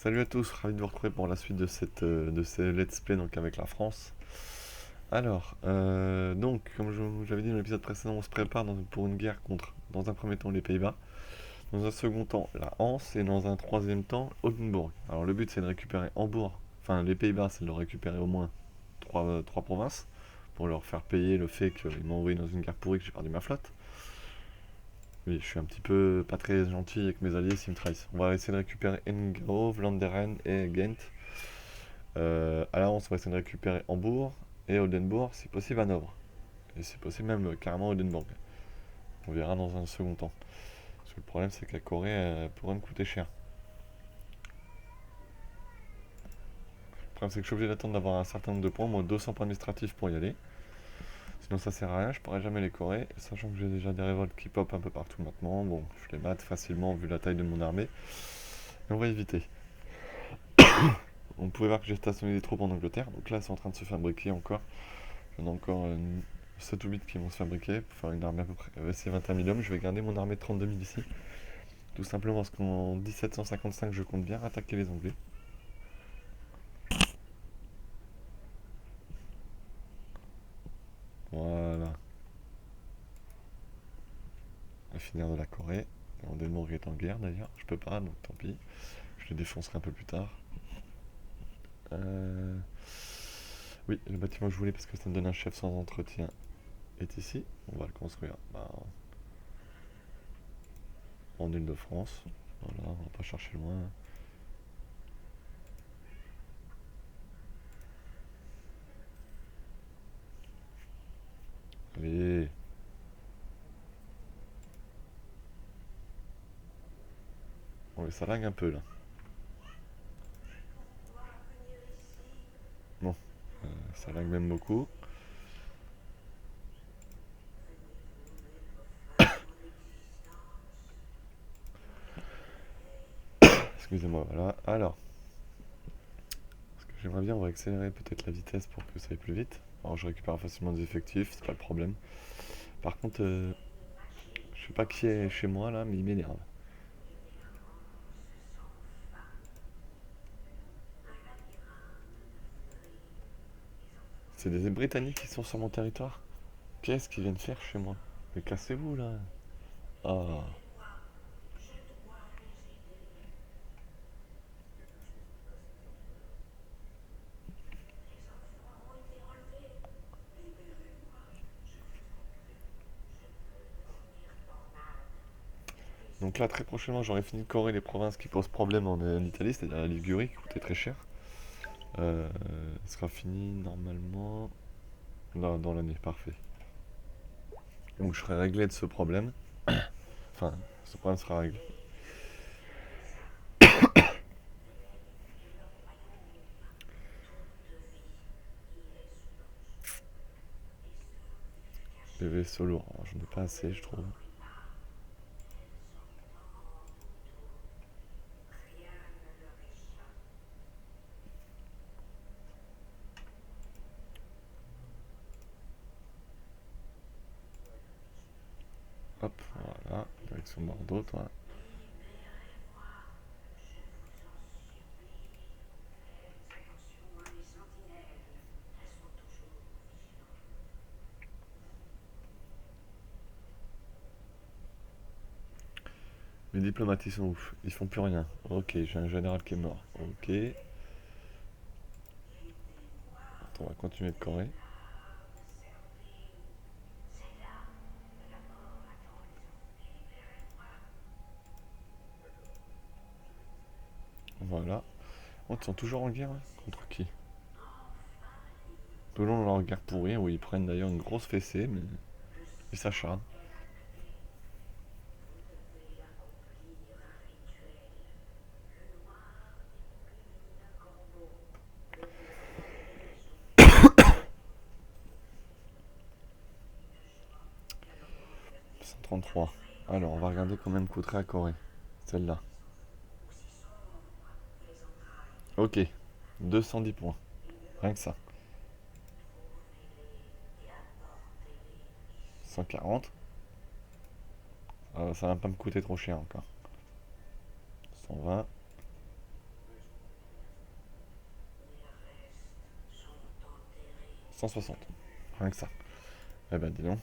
Salut à tous, ravi de vous retrouver pour la suite de ces let's play donc avec la France. Alors, donc, comme je vous l'avais dit dans l'épisode précédent, on se prépare pour une guerre contre, dans un premier temps, les Pays-Bas, dans un second temps, la Hanse, et dans un troisième temps, Oldenbourg. Alors, le but, c'est de récupérer Hambourg, enfin, les Pays-Bas, c'est de récupérer au moins trois provinces, pour leur faire payer le fait qu'ils m'ont envoyé dans une guerre pourrie que j'ai perdu ma flotte. Oui, je suis un petit peu pas très gentil avec mes alliés s'ils me trahissent. On va essayer de récupérer Engrove, Landeren et Ghent. À la on va essayer de récupérer Hambourg et Oldenbourg, si possible Hanovre. Et si possible même carrément Oldenbourg. On verra dans un second temps. Parce que le problème c'est que la Corée pourrait me coûter cher. Le problème c'est que je suis obligé d'attendre d'avoir un certain nombre de points, moins 200 points administratifs pour y aller. Sinon ça sert à rien, je pourrais jamais les Corées. Sachant que j'ai déjà des révoltes qui pop un peu partout maintenant. Bon, je les mate facilement vu la taille de mon armée. Mais on va éviter. On pouvait voir que j'ai stationné des troupes en Angleterre. Donc là c'est en train de se fabriquer encore. J'en ai encore 7 ou 8 qui vont se fabriquer pour faire une armée à peu près. C'est 21 000 hommes. Je vais garder mon armée de 32 000 ici. Tout simplement parce qu'en 1755, je compte bien attaquer les Anglais. Voilà. On va finir de la Corée. Oldenbourg est en guerre d'ailleurs. Je peux pas, donc tant pis. Je les défoncerai un peu plus tard. Oui, le bâtiment que je voulais parce que ça me donne un chef sans entretien est ici. On va le construire en Île-de-France. Voilà, on va pas chercher loin. Allez. Bon, mais ça lag un peu là. Bon, ça lag même beaucoup. Excusez-moi, voilà. Alors, ce que j'aimerais bien, on va accélérer peut-être la vitesse pour que ça aille plus vite. Alors, je récupère facilement des effectifs, c'est pas le problème. Par contre, je sais pas qui est chez moi là, mais il m'énerve. C'est des Britanniques qui sont sur mon territoire. Qu'est-ce qu'ils viennent faire chez moi? Mais cassez-vous là. Ah. Donc là, très prochainement, j'aurai fini de corriger les provinces qui posent problème en Italie, c'est-à-dire la Ligurie qui coûtait très cher. Euh, Ce sera fini normalement dans l'année, parfait. Donc je serai réglé de ce problème. Enfin, ce problème sera réglé. Les vaisseaux lourds, j'en ai pas assez, je trouve. Hop, voilà, direction Bordeaux, toi. Les diplomates, ils sont ouf, ils font plus rien. Ok, j'ai un général qui est mort. Ok. Attends, on va continuer de Corée. Voilà. Oh, ils sont toujours en guerre, hein. Contre qui? Tout le long de leur guerre pourrie, où ils prennent d'ailleurs une grosse fessée, mais ils s'acharnent. Ils sont 33. Alors, on va regarder combien me coûterait à Corée. Celle-là. Ok. 210 points. Rien que ça. 140. Ça va pas me coûter trop cher encore. 120. 160. Rien que ça. Eh ben dis donc.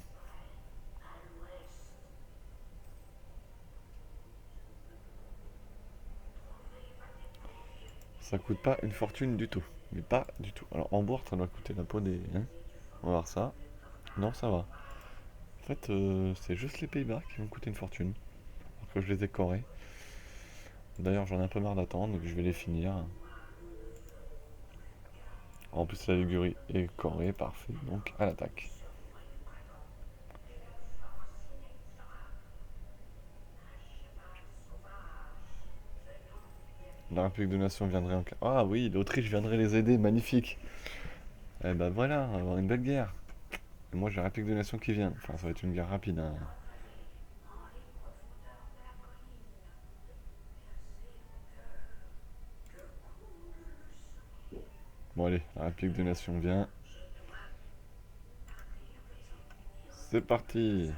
Ça coûte pas une fortune du tout. Mais pas du tout. Alors en bourse, ça doit coûter la peau des... hein. On va voir ça. Non, ça va. En fait, c'est juste les Pays-Bas qui vont coûter une fortune. Alors que je les ai corés. D'ailleurs, j'en ai un peu marre d'attendre, donc je vais les finir. En plus, la Ligurie est corée, parfait. Donc, à l'attaque. La République de Nation viendrait en... Ah oui, l'Autriche viendrait les aider, magnifique. Eh ben voilà, on va avoir une belle guerre. Et moi, j'ai la République de Nation qui vient. Enfin, ça va être une guerre rapide, hein. Bon, allez, la République de Nation vient. C'est parti.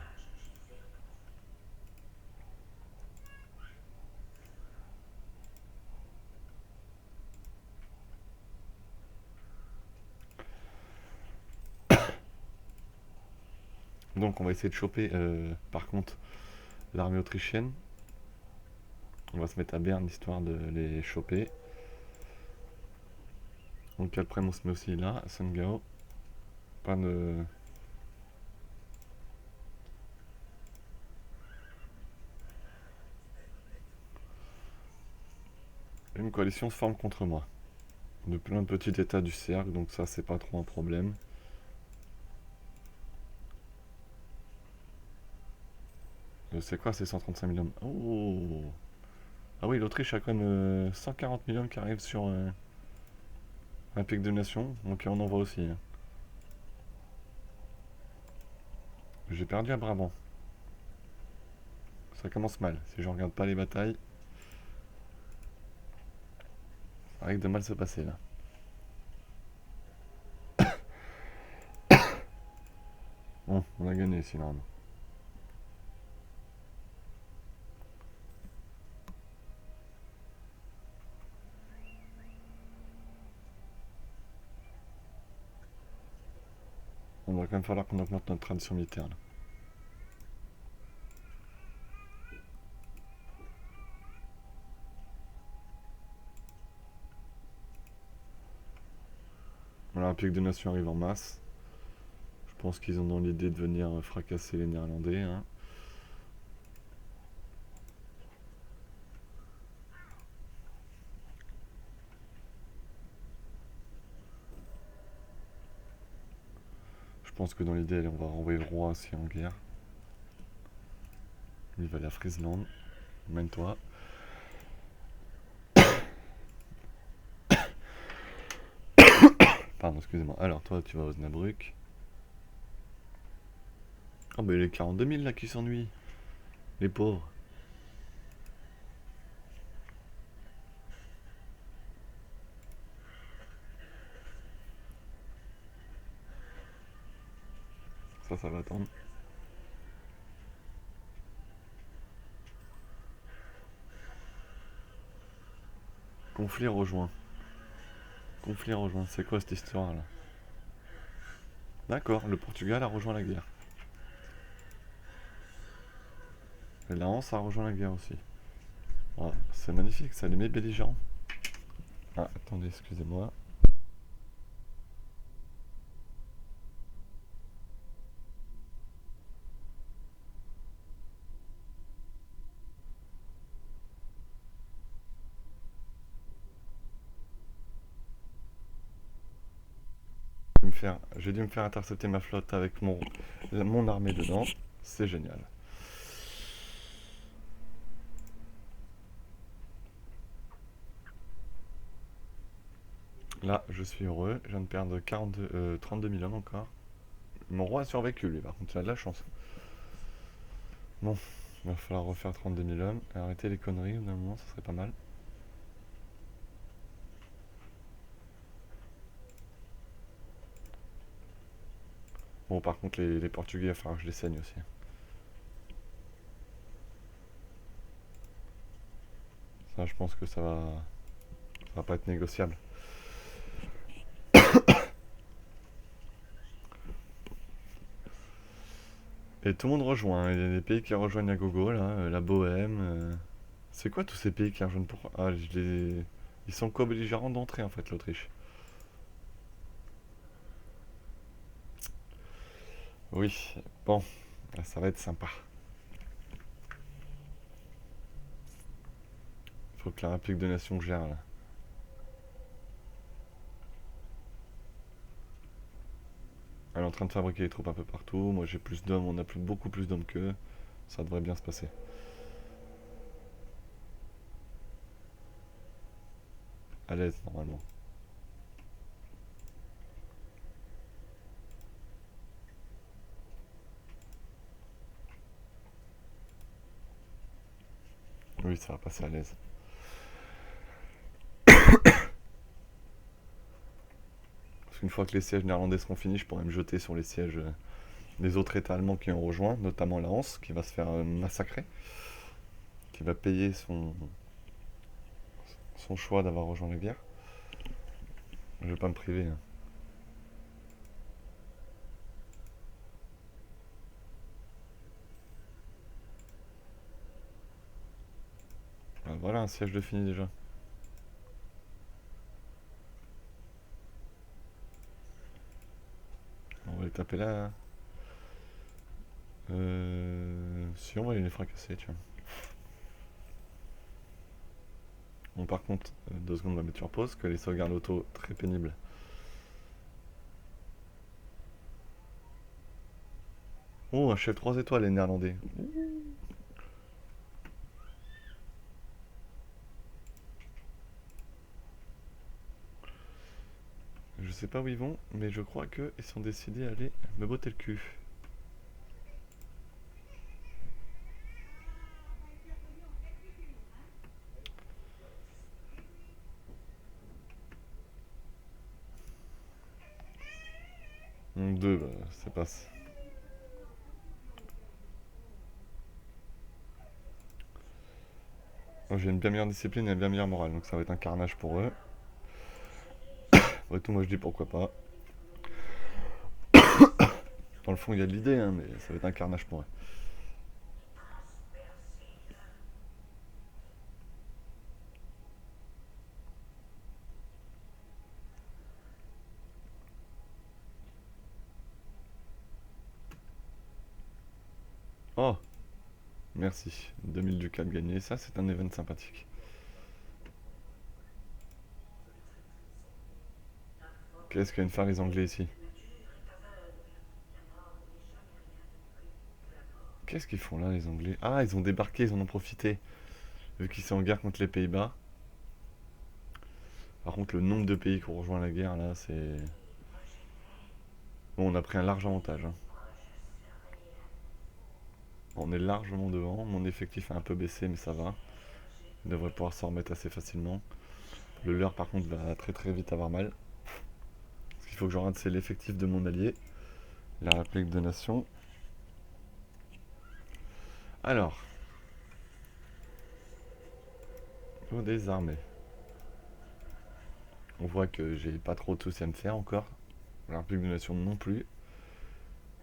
Donc, on va essayer de choper, par contre, l'armée autrichienne. On va se mettre à Berne, histoire de les choper. Donc, après, on se met aussi là, à Sungao. Pas de... Une coalition se forme contre moi. De plein de petits états du cercle, donc ça, c'est pas trop un problème. C'est quoi ces 135 000 hommes? Oh! Ah oui, l'Autriche a quand même 140 000 hommes qui arrivent sur un pic de nation, donc on en voit aussi, hein. J'ai perdu à Brabant. Ça commence mal. Si je regarde pas les batailles, ça risque de mal se passer là. Bon, on a gagné sinon. On va quand même falloir qu'on augmente notre tradition militaire là. Voilà, un pic de nation arrive en masse. Je pense qu'ils ont dans l'idée de venir fracasser les Néerlandais, hein. Je pense que dans l'idée, on va renvoyer le roi aussi en guerre. Il va aller à Friesland. Mène-toi. Pardon, excusez-moi. Alors, toi, tu vas à Osnabrück. Oh, bah, les 42 000 là qui s'ennuient. Les pauvres. Ça va attendre. Conflit rejoint. Conflit rejoint. C'est quoi cette histoire là? D'accord, le Portugal a rejoint la guerre. Et la Hanse a rejoint la guerre aussi. Ah, c'est magnifique, ça les met belligérants. Ah, attendez, excusez-moi. J'ai dû me faire intercepter ma flotte avec mon armée dedans. C'est génial. Là, je suis heureux. Je viens de perdre 32 000 hommes encore. Mon roi a survécu, lui, par contre, il a de la chance. Bon, il va falloir refaire 32 000 hommes. Arrêter les conneries, d'un moment, ça serait pas mal. Bon, par contre, les Portugais, il va falloir que je les saigne aussi. Ça, je pense que ça va pas être négociable. Et tout le monde rejoint, hein. Il y a des pays qui rejoignent à gogo, là, la Bohème. C'est quoi tous ces pays qui rejoignent pour... Ah, ils sont co-belligérants d'entrée, en fait, l'Autriche. Oui, bon, là, ça va être sympa. Faut que la République de Nation gère, là. Elle est en train de fabriquer les troupes un peu partout. Moi, j'ai plus d'hommes, on a beaucoup plus d'hommes qu'eux. Ça devrait bien se passer. À l'aise, normalement. Oui, ça va passer à l'aise. Parce qu'une fois que les sièges néerlandais seront finis, je pourrai me jeter sur les sièges des autres États allemands qui ont rejoint, notamment la Hanse, qui va se faire massacrer, qui va payer son choix d'avoir rejoint la guerre. Je vais pas me priver, hein. Ah, voilà un siège de fini déjà. On va les taper là, hein. Si, on va les fracasser, tiens. Bon, par contre, 2 secondes, on va mettre sur pause, que les sauvegardes auto, très pénibles. Oh, un chef 3 étoiles, les néerlandais. Je sais pas où ils vont, mais je crois qu'ils sont décidés à aller me botter le cul. Deux, bah, ça passe. Moi, j'ai une bien meilleure discipline et une bien meilleure morale, donc ça va être un carnage pour eux. Après tout, moi je dis pourquoi pas. Dans le fond, il y a de l'idée, hein, mais ça va être un carnage pour eux. Oh, merci. 2000 ducats de gagné, ça c'est un event sympathique. Qu'est-ce que viennent faire les Anglais ici? Qu'est-ce qu'ils font là, les Anglais? Ah, ils ont débarqué, ils en ont profité. Vu qu'ils sont en guerre contre les Pays-Bas. Par contre, le nombre de pays qui ont rejoint la guerre, là, c'est... Bon, on a pris un large avantage, hein. On est largement devant. Mon effectif a un peu baissé, mais ça va. Il devrait pouvoir s'en remettre assez facilement. Le leur, par contre, va très très vite avoir mal. Ce qu'il faut que je regarde, c'est l'effectif de mon allié, la République de Nation. Alors, pour des armées. On voit que j'ai pas trop de soucis à me faire encore. La République de Nation non plus.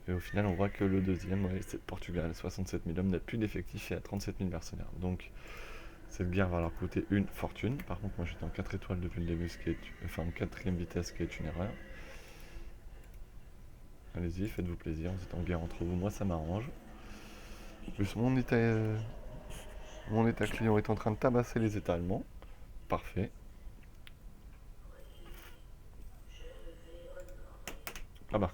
Et au final, on voit que le deuxième, ouais, c'est le Portugal. 67 000 hommes, n'a plus d'effectifs et à 37 000 mercenaires. Donc, cette guerre va leur coûter une fortune. Par contre, moi j'étais en 4 étoiles depuis le début, ce qui est, enfin en 4ème vitesse, ce qui est une erreur. Allez-y, faites-vous plaisir, vous êtes en guerre entre vous, moi ça m'arrange. En plus, mon état client est en train de tabasser les États allemands. Parfait. Ah bah.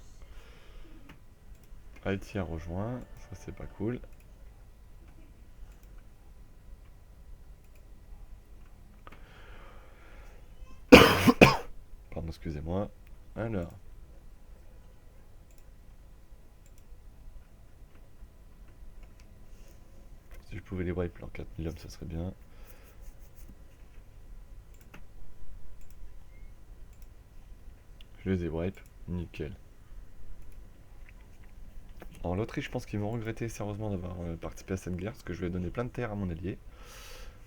Haïti a rejoint, ça c'est pas cool. Pardon, excusez-moi. Alors. Si je pouvais les wipe leurs 4000 hommes, ça serait bien. Je les ai wipe, nickel. En l'Autriche, je pense qu'ils vont regretter sérieusement d'avoir participé à cette guerre, parce que je vais donner plein de terres à mon allié.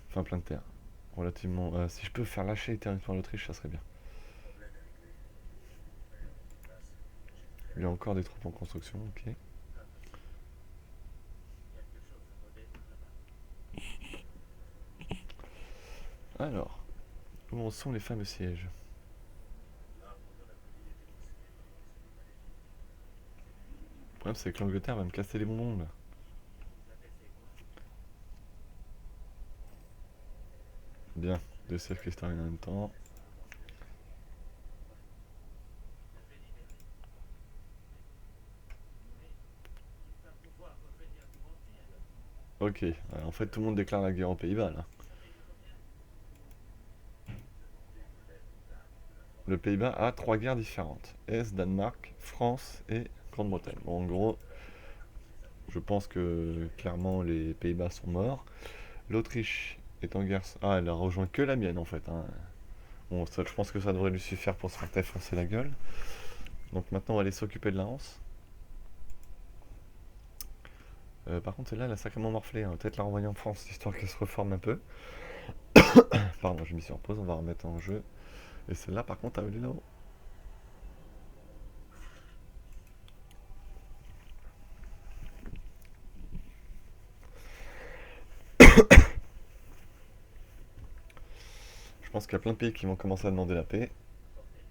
Enfin, plein de terres. Relativement. Si je peux faire lâcher les territoires à l'Autriche, ça serait bien. Il y a encore des troupes en construction, ok. Alors, où en sont les fameux sièges? Le problème, c'est que l'Angleterre va me casser les bonbons, là. Bien, deux sièges qui se terminent en même temps. Ok, en fait, tout le monde déclare la guerre aux Pays-Bas, là. Le Pays-Bas a trois guerres différentes. Est, Danemark, France et Grande-Bretagne. Bon, en gros, je pense que clairement les Pays-Bas sont morts. L'Autriche est en guerre. Ah, elle a rejoint que la mienne en fait, hein. Bon, ça, je pense que ça devrait lui suffire pour se faire défoncer la gueule. Donc maintenant, on va aller s'occuper de la Hanse. Par contre, celle-là, elle a sacrément morflé, hein. Peut-être la renvoyer en France, histoire qu'elle se reforme un peu. Pardon, je m'y suis en pause, on va remettre en jeu. Et celle-là, par contre, elle est là-haut. Je pense qu'il y a plein de pays qui vont commencer à demander la paix,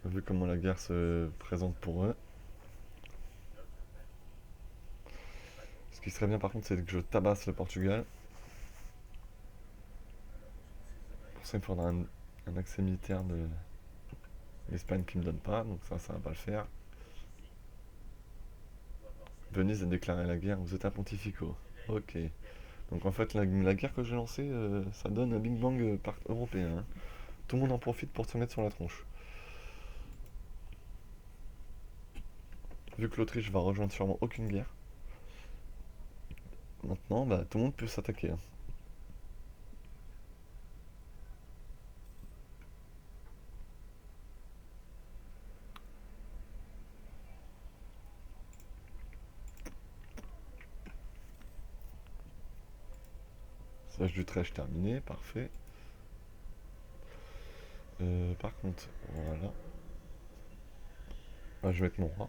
vu comment la guerre se présente pour eux. Ce qui serait bien par contre, c'est que je tabasse le Portugal. Pour ça, il me faudra un accès militaire de l'Espagne qui me donne pas, donc ça va pas le faire. Venise a déclaré la guerre aux États pontificaux. Ok. Donc en fait, la guerre que j'ai lancée, ça donne un Big Bang européen, hein. Tout le monde en profite pour se mettre sur la tronche. Vu que l'Autriche va rejoindre sûrement aucune guerre, maintenant, bah, tout le monde peut s'attaquer, hein. Siège d'Utrecht terminé, parfait. Par contre, voilà. Ah, je vais mettre mon roi.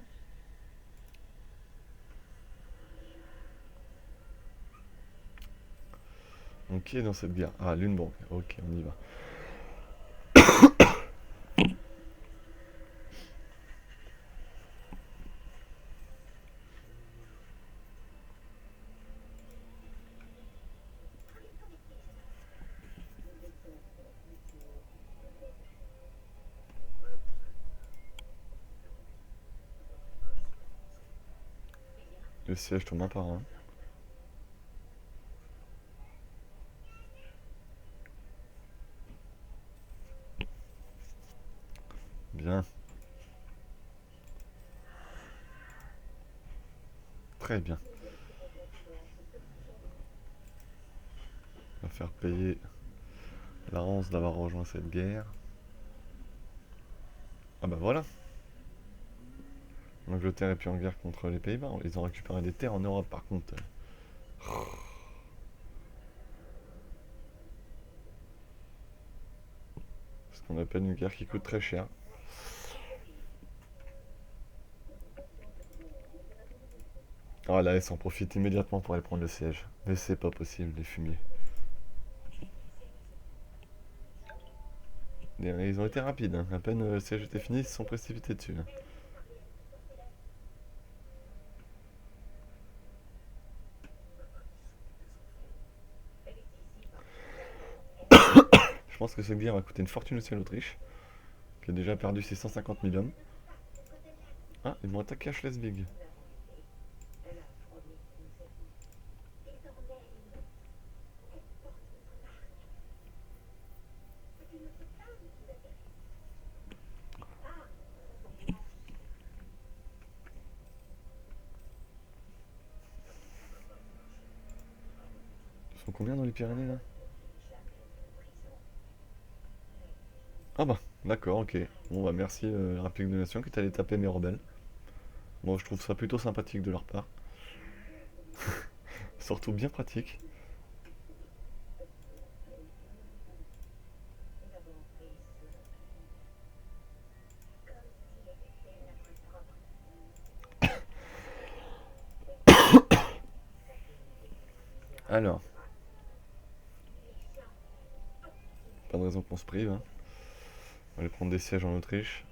Donc qui est dans cette guerre? Ah, Lunebourg. Ok, on y va. Le siège tombe un par un. Bien. Très bien. On va faire payer la Rance d'avoir rejoint cette guerre. Ah bah voilà. L'Angleterre est plus en guerre contre les Pays-Bas. Ils ont récupéré des terres en Europe par contre. Ce qu'on appelle une guerre qui coûte très cher. Ah là, ils s'en profitent immédiatement pour aller prendre le siège. Mais c'est pas possible, les fumiers. Ils ont été rapides, hein. À peine le siège était fini, ils se sont précipités dessus, hein. Je pense que cette guerre va coûter une fortune aussi à l'Autriche, qui a déjà perdu ses 150 000 hommes. Ah, ils m'ont attaqué à Schleswig. Ils sont combien dans les Pyrénées là? Ah bah, d'accord, ok. Bon bah merci la République de Nation qui est allé taper mes rebelles. Bon, je trouve ça plutôt sympathique de leur part. Surtout bien pratique. Alors, pas de raison qu'on se prive, hein. On va aller prendre des sièges en Autriche.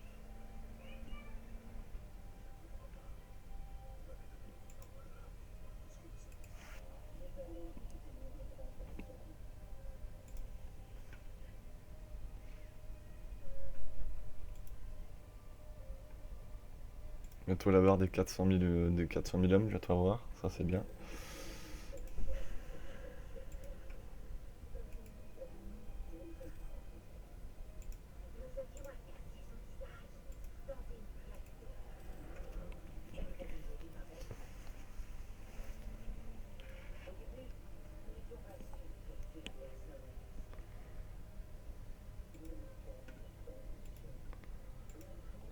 Bientôt la barre des 400 000, hommes, je vais te voir, ça c'est bien.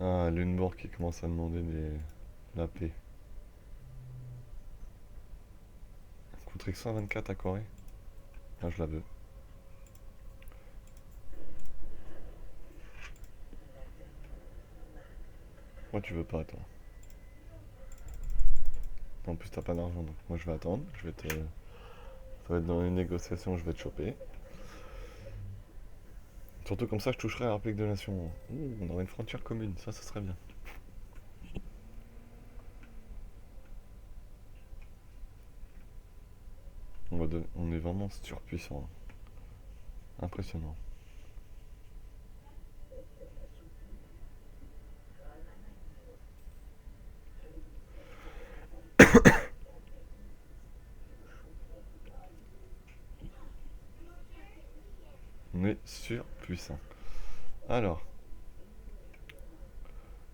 Ah, Lunebourg qui commence à demander la paix. Coûterait 124 à Corée. Ah, je la veux. Moi, tu veux pas, toi. En plus, t'as pas d'argent, donc moi, je vais attendre. Ça va être dans une négociation, je vais te choper. Surtout comme ça, je toucherai à la République de Nation. Ouh, on aurait une frontière commune, ça serait bien. On est vraiment surpuissant, hein. Impressionnant. On est surpuissant. Alors,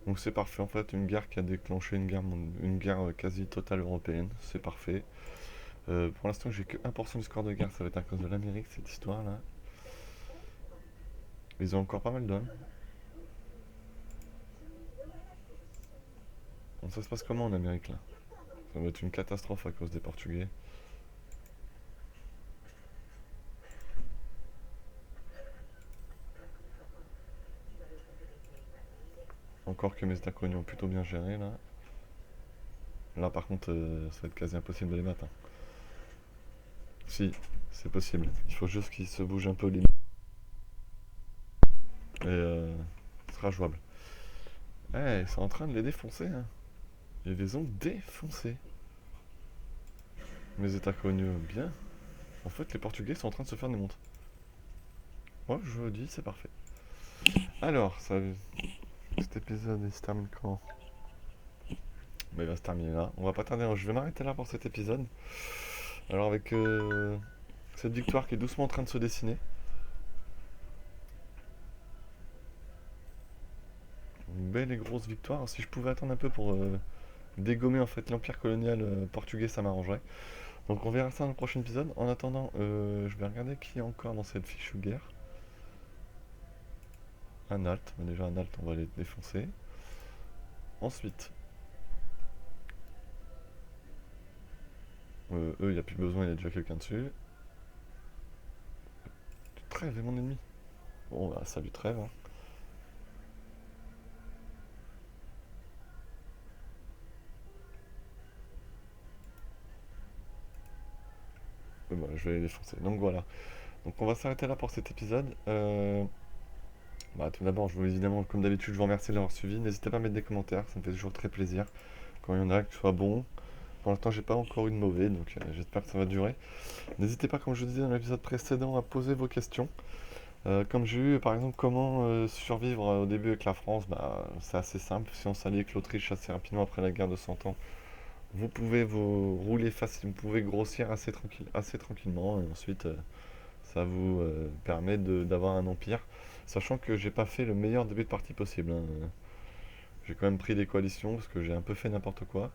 donc c'est parfait. En fait, une guerre qui a déclenché une guerre quasi totale européenne. C'est parfait. Pour l'instant, j'ai que 1% du score de guerre. Ça va être à cause de l'Amérique, cette histoire-là. Ils ont encore pas mal d'hommes. Bon, ça se passe comment en Amérique, là? Ça va être une catastrophe à cause des Portugais. Encore que mes États-Colonie ont plutôt bien géré, là. Là, par contre, ça va être quasi impossible de les battre, hein. Si, c'est possible. Il faut juste qu'ils se bougent un peu les... Et ce sera jouable. Eh, ils sont en train de les défoncer, hein. Ils les ont défoncés. Mes États connus, bien. En fait, les Portugais sont en train de se faire des montres. Moi, je vous dis, c'est parfait. Alors, cet épisode, il se termine quand? Bah, il va se terminer là. On va pas tarder, hein. Je vais m'arrêter là pour cet épisode. Alors, avec cette victoire qui est doucement en train de se dessiner. Une belle et grosse victoire. Si je pouvais attendre un peu pour dégommer en fait l'empire colonial portugais, ça m'arrangerait. Donc on verra ça dans le prochain épisode. En attendant, je vais regarder qui est encore dans cette fichue guerre. Anhalt. Déjà Anhalt, on va les défoncer. Ensuite, eux, il n'y a plus besoin, il y a déjà quelqu'un dessus. Trêve est mon ennemi. Bon, bah, salut Trêve, hein. Bah, je vais les défoncer. Donc voilà. Donc on va s'arrêter là pour cet épisode. Bah, tout d'abord, je veux évidemment, comme d'habitude, je vous remercie de l'avoir suivi. N'hésitez pas à mettre des commentaires, ça me fait toujours très plaisir. Quand il y en a, que ce soit bon. Pour l'instant, j'ai pas encore eu de mauvais, donc j'espère que ça va durer. N'hésitez pas, comme je vous disais dans l'épisode précédent, à poser vos questions. Comme j'ai eu, par exemple, comment survivre au début avec la France, bah, c'est assez simple. Si on s'allie avec l'Autriche assez rapidement après la guerre de 100 ans, vous pouvez vous rouler facile, vous pouvez grossir assez tranquillement, et ensuite ça vous permet d'avoir un empire. Sachant que j'ai pas fait le meilleur début de partie possible, hein. J'ai quand même pris des coalitions parce que j'ai un peu fait n'importe quoi.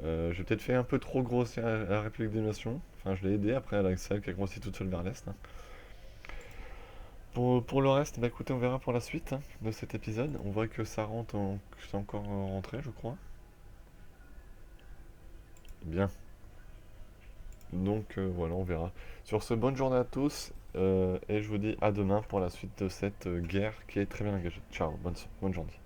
J'ai peut-être fait un peu trop grossir la République des Nations. Enfin, je l'ai aidé après, elle a celle qui a grossi toute seule vers l'Est, hein. Pour le reste, bah écoutez, on verra pour la suite, hein, de cet épisode. On voit que ça rentre, que c'est encore rentré, je crois. Bien. Donc voilà, on verra. Sur ce, bonne journée à tous, et je vous dis à demain pour la suite de cette guerre qui est très bien engagée. Ciao, bonne journée.